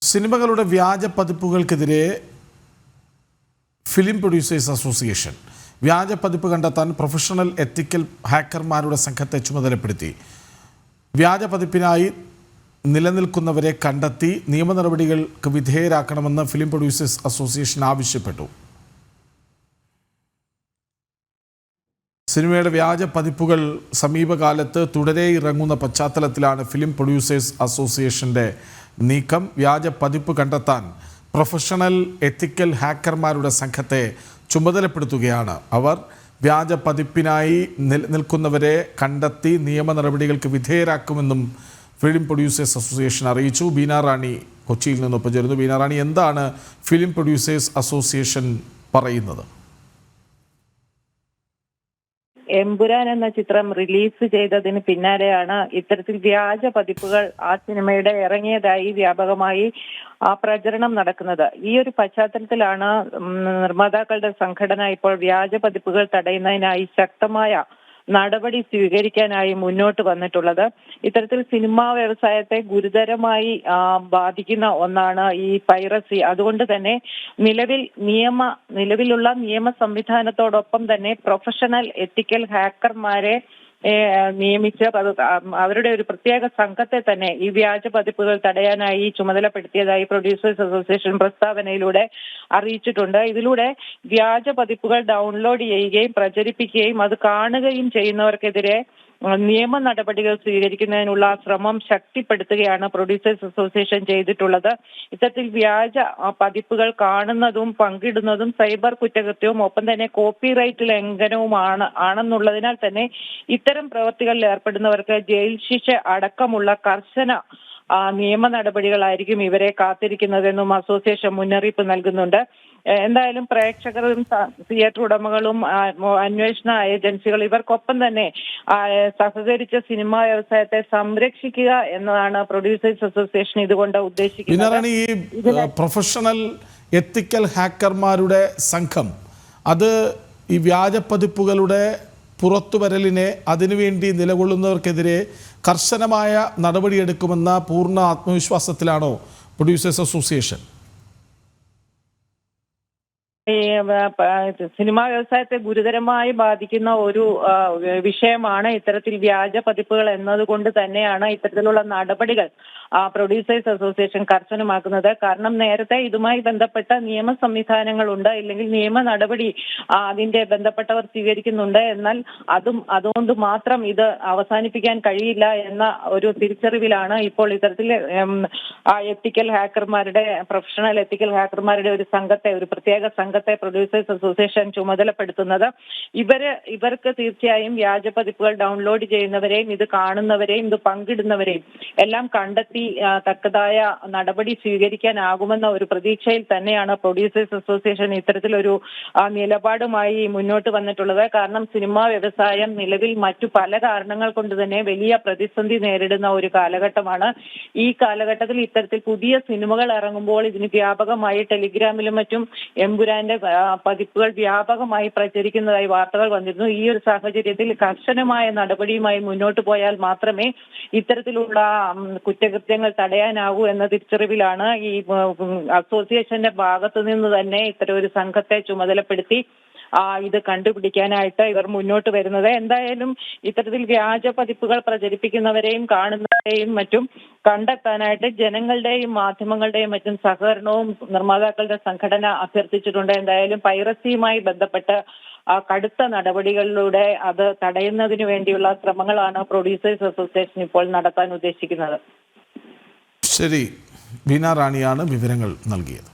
സിനിമകളുടെ വ്യാജ പതിപ്പുകൾക്കെതിരെ film producers association വ്യാജ പതിപ്പ് കണ്ടെത്താൻ പ്രൊഫഷണൽ എത്തിക്കൽ ഹാക്കർമാരുടെ സംഘത്തെ ചുമതലപ്പെടുത്തി. വ്യാജ പതിപ്പിനായി നിലനിൽക്കുന്നവരെ കണ്ടെത്തി നിയമ നടപടികൾക്ക് വിധേയരാക്കണമെന്ന് ഫിലിം പ്രൊഡ്യൂസേഴ്സ് അസോസിയേഷൻ ആവശ്യപ്പെട്ടു. സിനിമയുടെ വ്യാജ പതിപ്പുകൾ സമീപകാലത്ത് തുടരെ ഇറങ്ങുന്ന പശ്ചാത്തലത്തിലാണ് ഫിലിം പ്രൊഡ്യൂസേഴ്സ് അസോസിയേഷൻ്റെ നീക്കം. വ്യാജ പതിപ്പ് കണ്ടെത്താൻ പ്രൊഫഷണൽ എത്തിക്കൽ ഹാക്കർമാരുടെ സംഘത്തെ ചുമതലപ്പെടുത്തുകയാണ്. അവർ വ്യാജ പതിപ്പിനായി നിൽക്കുന്നവരെ കണ്ടെത്തി നിയമ നടപടികൾക്ക് വിധേയരാക്കുമെന്നും ഫിലിം പ്രൊഡ്യൂസേഴ്സ് അസോസിയേഷൻ അറിയിച്ചു. ബീന റാണി കൊച്ചിയിൽ നിന്നൊപ്പം ചേരുന്നു. ബീന റാണി, എന്താണ് ഫിലിം പ്രൊഡ്യൂസേഴ്സ് അസോസിയേഷൻ പറയുന്നത്? എമ്പുരാൻ എന്ന ചിത്രം റിലീസ് ചെയ്തതിന് പിന്നാലെയാണ് ഇത്തരത്തിൽ വ്യാജ പതിപ്പുകൾ ആ സിനിമയുടെ ഇറങ്ങിയതായി വ്യാപകമായി പ്രചരണം നടക്കുന്നത്. ഈ ഒരു പശ്ചാത്തലത്തിലാണ് നിർമ്മാതാക്കളുടെ സംഘടന ഇപ്പോൾ വ്യാജ പതിപ്പുകൾ തടയുന്നതിനായി ശക്തമായ നടപടി സ്വീകരിക്കാനായി മുന്നോട്ട് വന്നിട്ടുള്ളത്. ഇത്തരത്തിൽ സിനിമാ വ്യവസായത്തെ ഗുരുതരമായി ബാധിക്കുന്ന ഒന്നാണ് ഈ പൈറസി. അതുകൊണ്ട് തന്നെ നിലവിലുള്ള നിയമ സംവിധാനത്തോടൊപ്പം തന്നെ പ്രൊഫഷണൽ എത്തിക്കൽ ഹാക്കർമാരെ നിയമിച്ച് അവരുടെ ഒരു പ്രത്യേക സംഘത്തെ തന്നെ ഈ വ്യാജ പതിപ്പുകൾ തടയാനായി ചുമതലപ്പെടുത്തിയതായി പ്രൊഡ്യൂസേഴ്സ് അസോസിയേഷൻ പ്രസ്താവനയിലൂടെ അറിയിച്ചിട്ടുണ്ട്. ഇതിലൂടെ വ്യാജ പതിപ്പുകൾ ഡൗൺലോഡ് ചെയ്യുകയും പ്രചരിപ്പിക്കുകയും അത് കാണുകയും ചെയ്യുന്നവർക്കെതിരെ നിയമ നടപടികൾ സ്വീകരിക്കുന്നതിനുള്ള ശ്രമം ശക്തിപ്പെടുത്തുകയാണ് പ്രൊഡ്യൂസേഴ്സ് അസോസിയേഷൻ ചെയ്തിട്ടുള്ളത്. ഇത്തരത്തിൽ വ്യാജ പതിപ്പുകൾ കാണുന്നതും പങ്കിടുന്നതും സൈബർ കുറ്റകൃത്യവും ഒപ്പം തന്നെ കോപ്പിറൈറ്റ് ലംഘനവുമാണെന്നുള്ളതിനാൽ തന്നെ ഇത്തരം പ്രവൃത്തികളിൽ ഏർപ്പെടുന്നവർക്ക് ജയിൽ ശിക്ഷ അടക്കമുള്ള കർശന നിയമ നടപടികളായിരിക്കും ഇവരെ കാത്തിരിക്കുന്നതെന്നും അസോസിയേഷൻ മുന്നറിയിപ്പ് നൽകുന്നുണ്ട്. എന്തായാലും പ്രേക്ഷകരും തിയേറ്റർ ഉടമകളും അന്വേഷണ ഏജൻസികൾ ഇവർക്കൊപ്പം തന്നെ സഹകരിച്ച സിനിമാ വ്യവസായത്തെ സംരക്ഷിക്കുക എന്നതാണ് പ്രൊഡ്യൂസേഴ്സ് അസോസിയേഷൻ ഇതുകൊണ്ട് ഉദ്ദേശിക്കുന്നത്. ഈ പ്രൊഫഷണൽ എത്തിക്കൽ ഹാക്കർമാരുടെ സംഘം അത് ഈ വ്യാജ പതിപ്പുകളുടെ പുറത്തുവരലിനെ അതിനുവേണ്ടി നിലകൊള്ളുന്നവർക്കെതിരെ കർശനമായ നടപടിയെടുക്കുമെന്ന പൂർണ്ണ ആത്മവിശ്വാസത്തിലാണോ പ്രൊഡ്യൂസേഴ്സ് അസോസിയേഷൻ? ഈ സിനിമാ വ്യവസായത്തെ ഗുരുതരമായി ബാധിക്കുന്ന ഒരു വിഷയമാണ് ഇത്തരത്തിൽ വ്യാജ പതിപ്പുകൾ എന്നതുകൊണ്ട് തന്നെയാണ് ഇത്തരത്തിലുള്ള നടപടികൾ പ്രൊഡ്യൂസേഴ്സ് അസോസിയേഷൻ കർശനമാക്കുന്നത്. കാരണം നേരത്തെ ഇതുമായി ബന്ധപ്പെട്ട നിയമ സംവിധാനങ്ങളുണ്ട്, ഇല്ലെങ്കിൽ നിയമ നടപടി അതിന്റെ ബന്ധപ്പെട്ടവർ സ്വീകരിക്കുന്നുണ്ട്. എന്നാൽ അതുകൊണ്ട് മാത്രം ഇത് അവസാനിപ്പിക്കാൻ കഴിയില്ല എന്ന ഒരു തിരിച്ചറിവിലാണ് ഇപ്പോൾ ഇത്തരത്തിൽ എത്തിക്കൽ ഹാക്കർമാരുടെ പ്രൊഫഷണൽ എത്തിക്കൽ ഹാക്കർമാരുടെ ഒരു പ്രത്യേക സംഘത്തെ പ്രൊഡ്യൂസേഴ്സ് അസോസിയേഷൻ ചുമതലപ്പെടുത്തുന്നത്. ഇവർക്ക് തീർച്ചയായും വ്യാജ പതിപ്പുകൾ ഡൗൺലോഡ് ചെയ്യുന്നവരെയും ഇത് കാണുന്നവരെയും ഇത് പങ്കിടുന്നവരെയും എല്ലാം കണ്ടെത്തി തക്കതായ നടപടി സ്വീകരിക്കാനാകുമെന്ന ഒരു പ്രതീക്ഷയിൽ തന്നെയാണ് പ്രൊഡ്യൂസേഴ്സ് അസോസിയേഷൻ ഇത്തരത്തിലൊരു നിലപാടുമായി മുന്നോട്ട് വന്നിട്ടുള്ളത്. കാരണം സിനിമാ വ്യവസായം നിലവിൽ മറ്റു പല കാരണങ്ങൾ കൊണ്ട് തന്നെ വലിയ പ്രതിസന്ധി നേരിടുന്ന ഒരു കാലഘട്ടമാണ്. ഈ കാലഘട്ടത്തിൽ ഇത്തരത്തിൽ പുതിയ സിനിമകൾ ഇറങ്ങുമ്പോൾ ഇതിന് വ്യാപകമായി ടെലിഗ്രാമിലും മറ്റും എമ്പുരാന്റെ പതിപ്പുകൾ വ്യാപകമായി പ്രചരിക്കുന്നതായി വാർത്തകൾ വന്നിരുന്നു. ഈ ഒരു സാഹചര്യത്തിൽ കർശനമായ നടപടിയുമായി മുന്നോട്ട് പോയാൽ മാത്രമേ ഇത്തരത്തിലുള്ള കുറ്റകൃത്യങ്ങൾ തടയാനാകൂ എന്ന തിരിച്ചറിവിലാണ് ഈ അസോസിയേഷന്റെ ഭാഗത്തു നിന്ന് തന്നെ ഇത്തരം ഒരു സംഘത്തെ ചുമതലപ്പെടുത്തി ഇത് കണ്ടുപിടിക്കാനായിട്ട് ഇവർ മുന്നോട്ട് വരുന്നത്. എന്തായാലും ഇത്തരത്തിൽ വ്യാജ പതിപ്പുകൾ പ്രചരിപ്പിക്കുന്നവരെയും കാണുന്നവരെയും മറ്റും കണ്ടെത്താനായിട്ട് ജനങ്ങളുടെയും മാധ്യമങ്ങളുടെയും മറ്റും സഹകരണവും നിർമ്മാതാക്കളുടെ സംഘടന അഭ്യർത്ഥിച്ചിട്ടുണ്ട്. എന്തായാലും പൈറസിയുമായി ബന്ധപ്പെട്ട് കടുത്ത നടപടികളിലൂടെ അത് തടയുന്നതിന് വേണ്ടിയുള്ള ശ്രമങ്ങളാണ് പ്രൊഡ്യൂസേഴ്സ് അസോസിയേഷൻ ഇപ്പോൾ നടത്താൻ ഉദ്ദേശിക്കുന്നത്. ശരി, ബീന റാണിയാണ് വിവരങ്ങൾ നൽകിയത്.